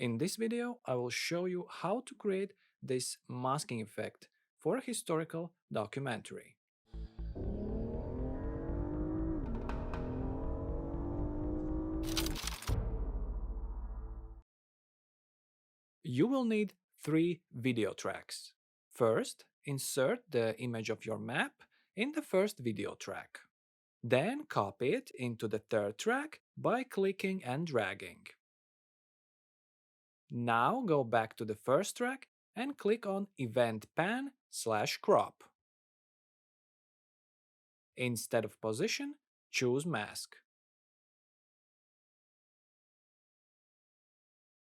In this video, I will show you how to create this masking effect for a historical documentary. You will need 3 video tracks. First, insert the image of your map in the first video track. Then copy it into the third track by clicking and dragging. Now go back to the first track and click on Event Pan/Crop. Instead of Position, choose Mask.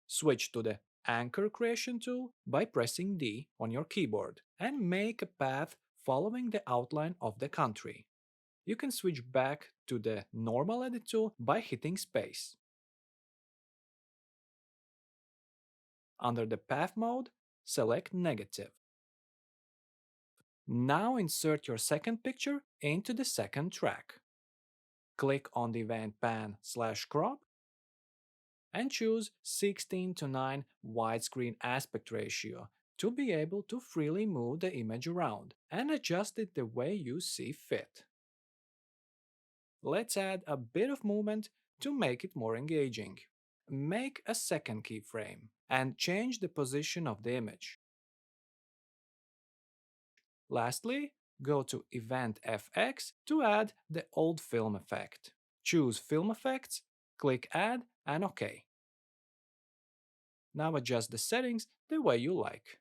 Switch to the Anchor Creation tool by pressing D on your keyboard and make a path following the outline of the country. You can switch back to the Normal Edit tool by hitting Space. Under the Path mode, select Negative. Now insert your second picture into the second track. Click on the Event Pan/Crop and choose 16:9 widescreen aspect ratio to be able to freely move the image around and adjust it the way you see fit. Let's add a bit of movement to make it more engaging. Make a second keyframe and change the position of the image. Lastly, go to Event FX to add the old film effect. Choose Film Effects, click Add and OK. Now adjust the settings the way you like.